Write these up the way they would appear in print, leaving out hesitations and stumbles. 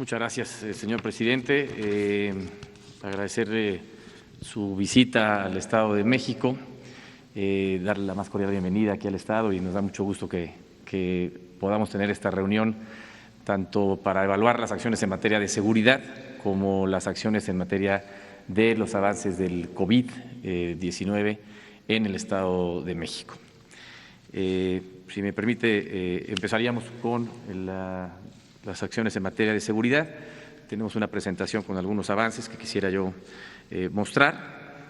Muchas gracias, señor presidente. Agradecerle su visita al Estado de México, darle la más cordial bienvenida aquí al Estado, y nos da mucho gusto que podamos tener esta reunión tanto para evaluar las acciones en materia de seguridad como las acciones en materia de los avances del COVID-19 en el Estado de México. Si me permite, empezaríamos con las acciones en materia de seguridad. Tenemos una presentación con algunos avances que quisiera yo mostrar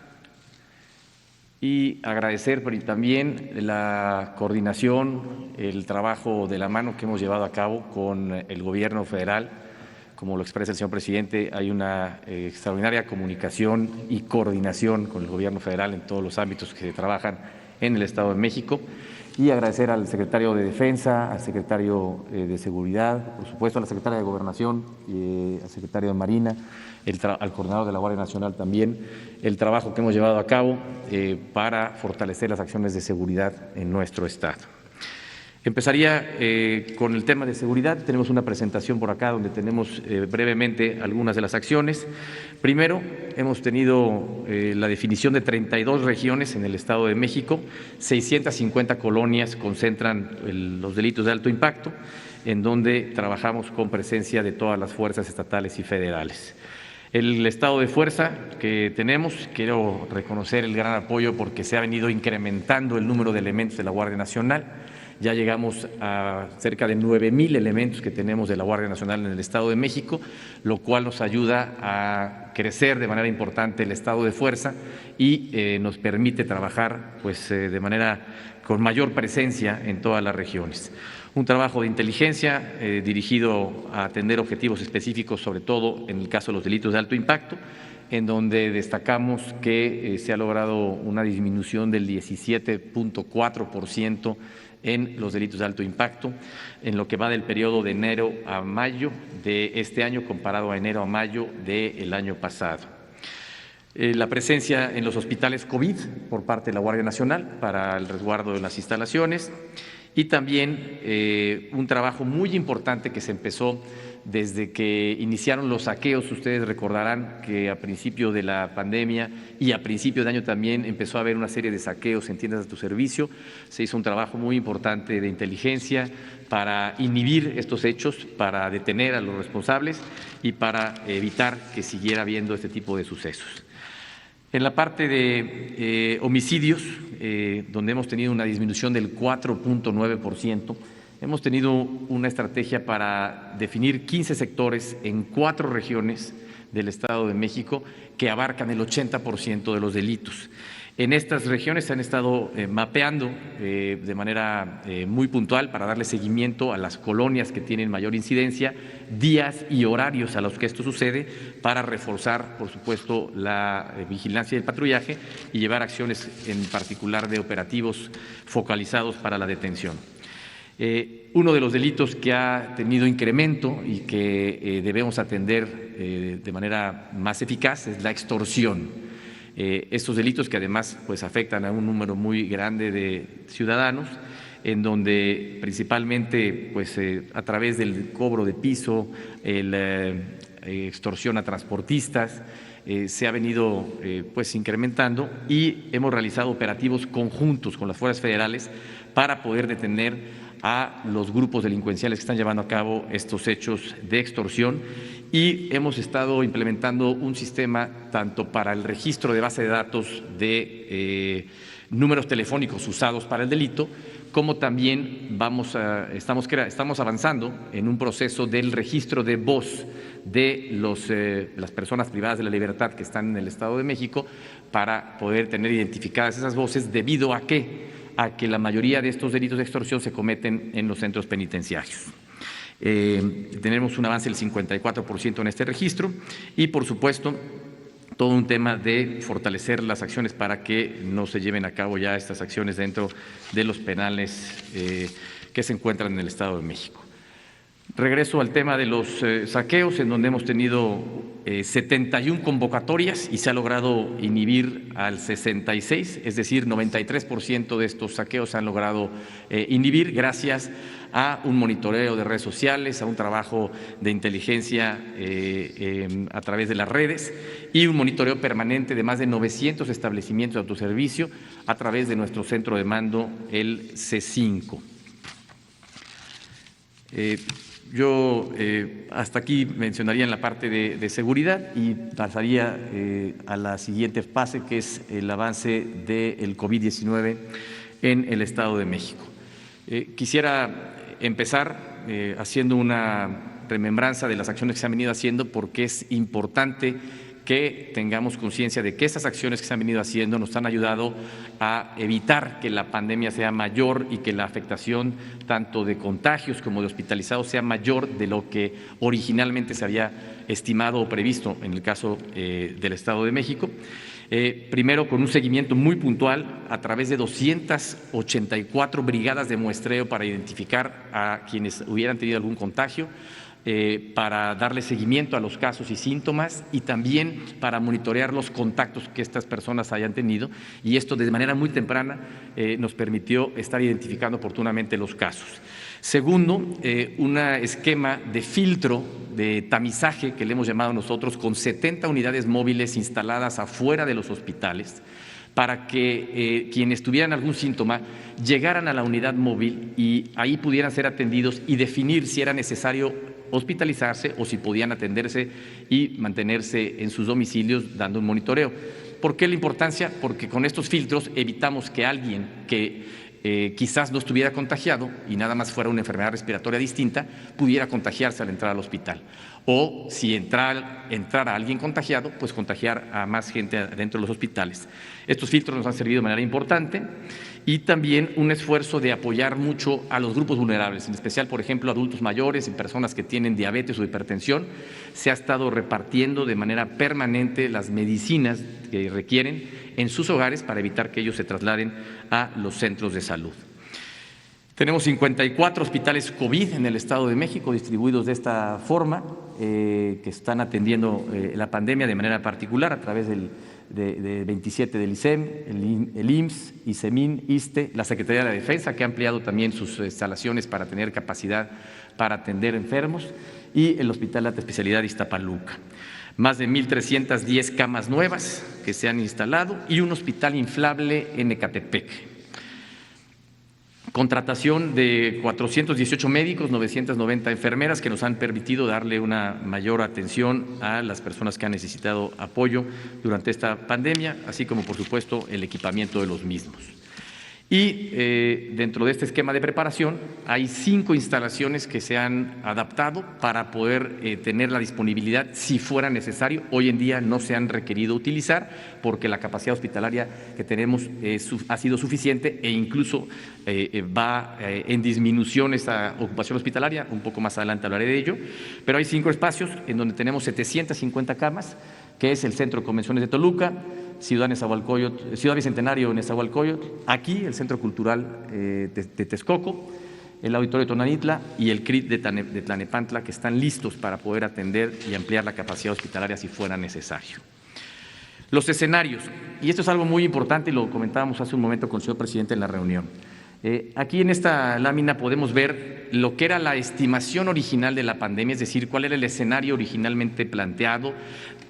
y agradecer también la coordinación, el trabajo de la mano que hemos llevado a cabo con el Gobierno federal. Como lo expresa el señor presidente, hay una extraordinaria comunicación y coordinación con el Gobierno federal en todos los ámbitos que se trabajan en el Estado de México. Y agradecer al secretario de Defensa, al secretario de Seguridad, por supuesto a la secretaria de Gobernación, al secretario de Marina, al coordinador de la Guardia Nacional también, el trabajo que hemos llevado a cabo para fortalecer las acciones de seguridad en nuestro Estado. Empezaría con el tema de seguridad. Tenemos una presentación por acá donde tenemos brevemente algunas de las acciones. Primero, hemos tenido la definición de 32 regiones en el Estado de México. 650 colonias concentran los delitos de alto impacto, en donde trabajamos con presencia de todas las fuerzas estatales y federales. El estado de fuerza que tenemos, quiero reconocer el gran apoyo porque se ha venido incrementando el número de elementos de la Guardia Nacional. Ya llegamos a cerca de 9,000 elementos que tenemos de la Guardia Nacional en el Estado de México, lo cual nos ayuda a crecer de manera importante el estado de fuerza y nos permite trabajar de manera con mayor presencia en todas las regiones. Un trabajo de inteligencia dirigido a atender objetivos específicos, sobre todo en el caso de los delitos de alto impacto, en donde destacamos que se ha logrado una disminución del 17.4% en los delitos de alto impacto, en lo que va del periodo de enero a mayo de este año comparado a enero a mayo del año pasado. La presencia en los hospitales COVID por parte de la Guardia Nacional para el resguardo de las instalaciones y también un trabajo muy importante que se empezó desde que iniciaron los saqueos. Ustedes recordarán que a principio de la pandemia y a principio de año también empezó a haber una serie de saqueos en tiendas de autoservicio. Se hizo un trabajo muy importante de inteligencia para inhibir estos hechos, para detener a los responsables y para evitar que siguiera habiendo este tipo de sucesos. En la parte de homicidios, donde hemos tenido una disminución del 4.9%, hemos tenido una estrategia para definir 15 sectores en 4 regiones del Estado de México que abarcan el 80% de los delitos. En estas regiones se han estado mapeando de manera muy puntual para darle seguimiento a las colonias que tienen mayor incidencia, días y horarios a los que esto sucede, para reforzar, por supuesto, la vigilancia y el patrullaje y llevar acciones en particular de operativos focalizados para la detención. Uno de los delitos que ha tenido incremento y que debemos atender de manera más eficaz es la extorsión. Estos delitos que además afectan a un número muy grande de ciudadanos, en donde principalmente a través del cobro de piso, extorsión a transportistas, se ha venido incrementando, y hemos realizado operativos conjuntos con las fuerzas federales para poder detener a los grupos delincuenciales que están llevando a cabo estos hechos de extorsión, y hemos estado implementando un sistema tanto para el registro de base de datos de números telefónicos usados para el delito, como también estamos avanzando en un proceso del registro de voz de las personas privadas de la libertad que están en el Estado de México, para poder tener identificadas esas voces, debido a que la mayoría de estos delitos de extorsión se cometen en los centros penitenciarios. Tenemos un avance del 54% en este registro y, por supuesto, todo un tema de fortalecer las acciones para que no se lleven a cabo ya estas acciones dentro de los penales que se encuentran en el Estado de México. Regreso al tema de los saqueos, en donde hemos tenido 71 convocatorias y se ha logrado inhibir al 66, es decir, 93% de estos saqueos se han logrado inhibir gracias a un monitoreo de redes sociales, a un trabajo de inteligencia a través de las redes y un monitoreo permanente de más de 900 establecimientos de autoservicio a través de nuestro centro de mando, el C5. Yo hasta aquí mencionaría en la parte de seguridad y pasaría a la siguiente fase, que es el avance del COVID-19 en el Estado de México. Quisiera empezar haciendo una remembranza de las acciones que se han venido haciendo, porque es importante que tengamos conciencia de que estas acciones que se han venido haciendo nos han ayudado a evitar que la pandemia sea mayor y que la afectación tanto de contagios como de hospitalizados sea mayor de lo que originalmente se había estimado o previsto en el caso del Estado de México. Primero, con un seguimiento muy puntual a través de 284 brigadas de muestreo para identificar a quienes hubieran tenido algún contagio, para darle seguimiento a los casos y síntomas y también para monitorear los contactos que estas personas hayan tenido, y esto de manera muy temprana nos permitió estar identificando oportunamente los casos. Segundo, un esquema de filtro, de tamizaje que le hemos llamado nosotros, con 70 unidades móviles instaladas afuera de los hospitales, para que quienes tuvieran algún síntoma llegaran a la unidad móvil y ahí pudieran ser atendidos y definir si era necesario hospitalizarse o si podían atenderse y mantenerse en sus domicilios dando un monitoreo. ¿Por qué la importancia? Porque con estos filtros evitamos que alguien que quizás no estuviera contagiado y nada más fuera una enfermedad respiratoria distinta pudiera contagiarse al entrar al hospital. O si entrara alguien contagiado, pues contagiar a más gente dentro de los hospitales. Estos filtros nos han servido de manera importante y también un esfuerzo de apoyar mucho a los grupos vulnerables, en especial, por ejemplo, adultos mayores y personas que tienen diabetes o hipertensión. Se ha estado repartiendo de manera permanente las medicinas que requieren en sus hogares para evitar que ellos se trasladen a los centros de salud. Tenemos 54 hospitales COVID en el Estado de México distribuidos de esta forma, que están atendiendo la pandemia de manera particular a través de 27 del ISEM, el IMSS, ISEMIN, ISSSTE, la Secretaría de la Defensa, que ha ampliado también sus instalaciones para tener capacidad para atender enfermos, y el Hospital de Alta Especialidad de Iztapaluca. Más de 1,310 camas nuevas que se han instalado y un hospital inflable en Ecatepec. Contratación de 418 médicos, 990 enfermeras que nos han permitido darle una mayor atención a las personas que han necesitado apoyo durante esta pandemia, así como, por supuesto, el equipamiento de los mismos. Y dentro de este esquema de preparación hay 5 instalaciones que se han adaptado para poder tener la disponibilidad si fuera necesario. Hoy en día no se han requerido utilizar porque la capacidad hospitalaria que tenemos ha sido suficiente e incluso va en disminución esta ocupación hospitalaria. Un poco más adelante hablaré de ello, pero hay 5 espacios en donde tenemos 750 camas, que es el Centro de Convenciones de Toluca, Ciudad Bicentenario en Nezahualcóyotl, aquí el Centro Cultural de Texcoco, el Auditorio de Tonanitla y el CRIT de Tlanepantla, que están listos para poder atender y ampliar la capacidad hospitalaria si fuera necesario. Los escenarios, y esto es algo muy importante y lo comentábamos hace un momento con el señor presidente en la reunión. Aquí en esta lámina podemos ver lo que era la estimación original de la pandemia, es decir, cuál era el escenario originalmente planteado,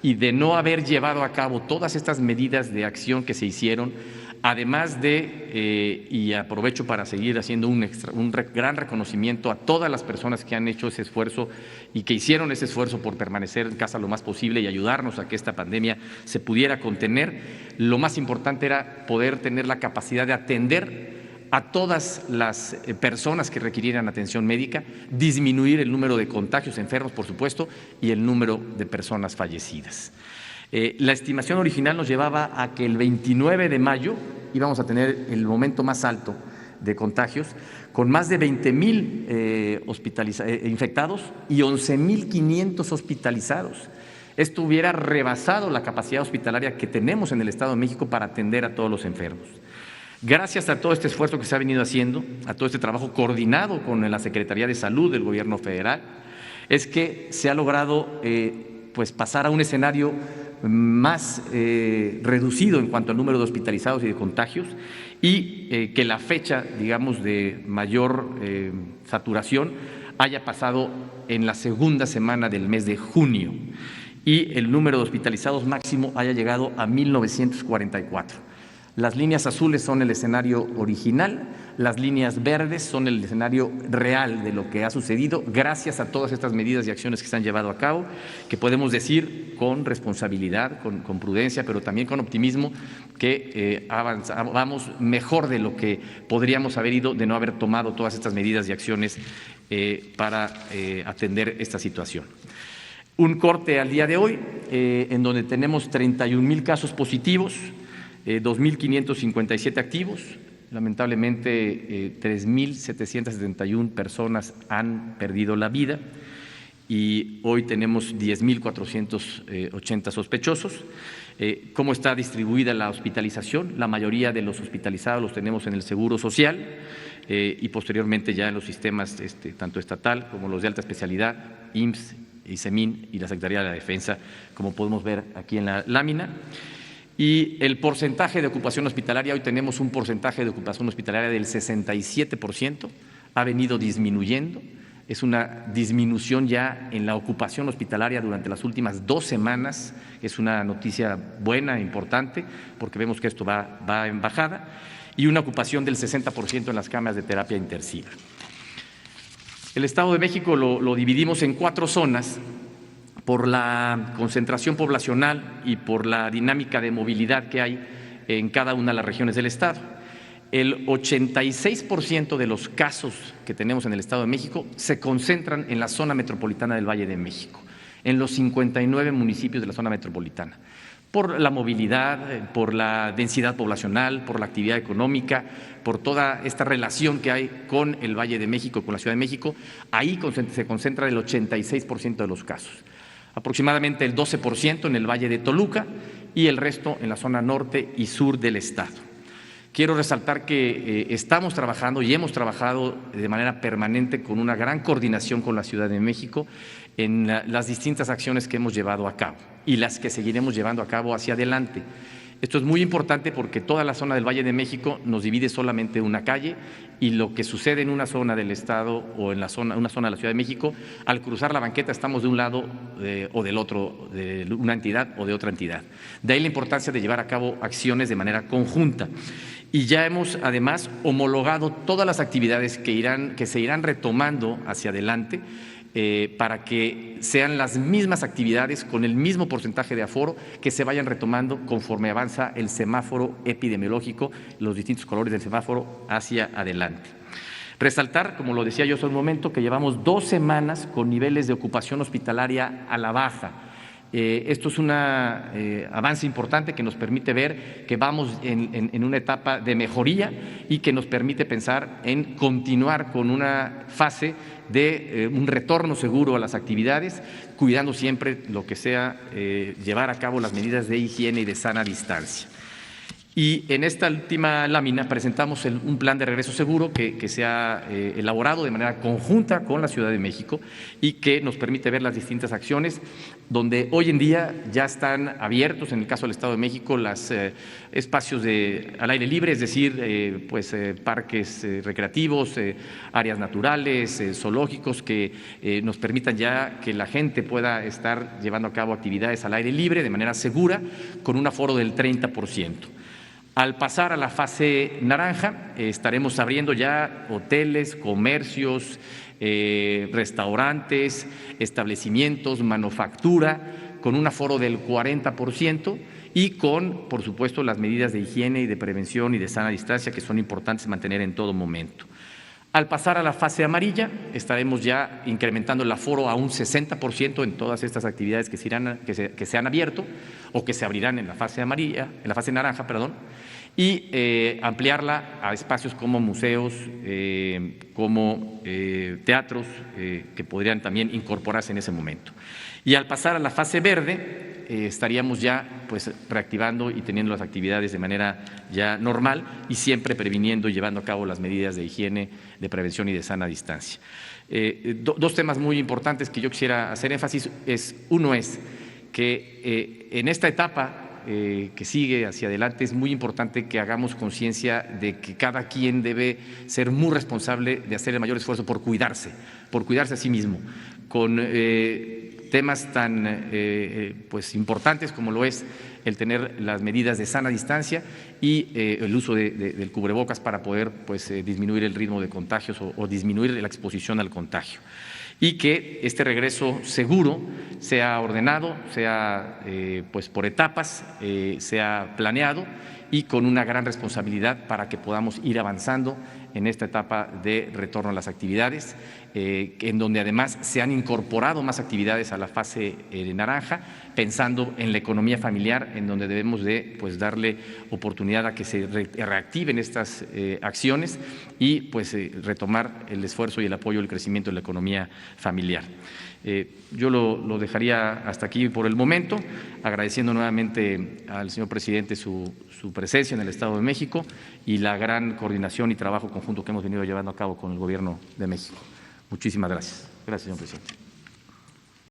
y de no haber llevado a cabo todas estas medidas de acción que se hicieron, además de, y aprovecho para seguir haciendo un gran reconocimiento a todas las personas que han hecho ese esfuerzo y que hicieron ese esfuerzo por permanecer en casa lo más posible y ayudarnos a que esta pandemia se pudiera contener. Lo más importante era poder tener la capacidad de atender a todas las personas que requirieran atención médica, disminuir el número de contagios enfermos, por supuesto, y el número de personas fallecidas. La estimación original nos llevaba a que el 29 de mayo íbamos a tener el momento más alto de contagios, con más de 20,000 infectados y 11,500 hospitalizados. Esto hubiera rebasado la capacidad hospitalaria que tenemos en el Estado de México para atender a todos los enfermos. Gracias a todo este esfuerzo que se ha venido haciendo, a todo este trabajo coordinado con la Secretaría de Salud del Gobierno federal, es que se ha logrado pues pasar a un escenario más reducido en cuanto al número de hospitalizados y de contagios, y que la fecha, digamos, de mayor saturación haya pasado en la segunda semana del mes de junio y el número de hospitalizados máximo haya llegado a 1,944. Las líneas azules son el escenario original, las líneas verdes son el escenario real de lo que ha sucedido gracias a todas estas medidas y acciones que se han llevado a cabo, que podemos decir con responsabilidad, con prudencia, pero también con optimismo, que vamos mejor de lo que podríamos haber ido de no haber tomado todas estas medidas y acciones para atender esta situación. Un corte al día de hoy, en donde tenemos 31,000 casos positivos, 2,557 activos. Lamentablemente, 3,771 personas han perdido la vida y hoy tenemos 10,480 sospechosos. ¿Cómo está distribuida la hospitalización? La mayoría de los hospitalizados los tenemos en el Seguro Social y posteriormente ya en los sistemas tanto estatal como los de alta especialidad, IMSS, ISEMIN y la Secretaría de la Defensa, como podemos ver aquí en la lámina. Y el porcentaje de ocupación hospitalaria, hoy tenemos un porcentaje de ocupación hospitalaria del 67%, ha venido disminuyendo, es una disminución ya en la ocupación hospitalaria durante las últimas 2 semanas, es una noticia buena, importante, porque vemos que esto va en bajada, y una ocupación del 60% en las camas de terapia intensiva. El Estado de México lo dividimos en 4 zonas, por la concentración poblacional y por la dinámica de movilidad que hay en cada una de las regiones del Estado. El 86% de los casos que tenemos en el Estado de México se concentran en la zona metropolitana del Valle de México, en los 59 municipios de la zona metropolitana, por la movilidad, por la densidad poblacional, por la actividad económica, por toda esta relación que hay con el Valle de México, con la Ciudad de México. Ahí se concentra el 86% de los casos. Aproximadamente el 12% en el Valle de Toluca y el resto en la zona norte y sur del Estado. Quiero resaltar que estamos trabajando y hemos trabajado de manera permanente con una gran coordinación con la Ciudad de México en las distintas acciones que hemos llevado a cabo y las que seguiremos llevando a cabo hacia adelante. Esto es muy importante porque toda la zona del Valle de México nos divide solamente una calle y lo que sucede en una zona del Estado o en una zona de la Ciudad de México, al cruzar la banqueta estamos de un lado o del otro, de una entidad o de otra entidad. De ahí la importancia de llevar a cabo acciones de manera conjunta. Y ya hemos además homologado todas las actividades que se irán retomando hacia adelante, para que sean las mismas actividades con el mismo porcentaje de aforo que se vayan retomando conforme avanza el semáforo epidemiológico, los distintos colores del semáforo hacia adelante. Resaltar, como lo decía yo hace un momento, que llevamos 2 semanas con niveles de ocupación hospitalaria a la baja. Esto es un avance importante que nos permite ver que vamos en una etapa de mejoría y que nos permite pensar en continuar con una fase de un retorno seguro a las actividades, cuidando siempre lo que sea llevar a cabo las medidas de higiene y de sana distancia. Y en esta última lámina presentamos un plan de regreso seguro que se ha elaborado de manera conjunta con la Ciudad de México y que nos permite ver las distintas acciones, donde hoy en día ya están abiertos, en el caso del Estado de México, los espacios al aire libre, es decir, parques recreativos, áreas naturales, zoológicos, que nos permitan ya que la gente pueda estar llevando a cabo actividades al aire libre de manera segura, con un aforo del 30%. Al pasar a la fase naranja, estaremos abriendo ya hoteles, comercios, restaurantes, establecimientos, manufactura, con un aforo del 40% y con, por supuesto, las medidas de higiene y de prevención y de sana distancia que son importantes mantener en todo momento. Al pasar a la fase amarilla, estaremos ya incrementando el aforo a un 60% en todas estas actividades que se han abierto o que se abrirán en la fase amarilla, en la fase naranja, y ampliarla a espacios como museos, como teatros, que podrían también incorporarse en ese momento. Y al pasar a la fase verde, estaríamos ya pues reactivando y teniendo las actividades de manera ya normal y siempre previniendo y llevando a cabo las medidas de higiene, de prevención y de sana distancia. Dos temas muy importantes que yo quisiera hacer énfasis uno es que en esta etapa que sigue hacia adelante es muy importante que hagamos conciencia de que cada quien debe ser muy responsable de hacer el mayor esfuerzo por cuidarse a sí mismo, con temas tan pues importantes como lo es el tener las medidas de sana distancia y el uso del cubrebocas para poder pues disminuir el ritmo de contagios o disminuir la exposición al contagio. Y que este regreso seguro sea ordenado, sea pues por etapas, sea planeado y con una gran responsabilidad para que podamos ir avanzando en esta etapa de retorno a las actividades, en donde además se han incorporado más actividades a la fase naranja, pensando en la economía familiar, en donde debemos de pues darle oportunidad a que se reactiven estas acciones y pues retomar el esfuerzo y el apoyo al crecimiento de la economía familiar. Yo lo dejaría hasta aquí por el momento, agradeciendo nuevamente al señor presidente su presencia en el Estado de México y la gran coordinación y trabajo conjunto que hemos venido llevando a cabo con el Gobierno de México. Muchísimas gracias. Gracias, señor presidente.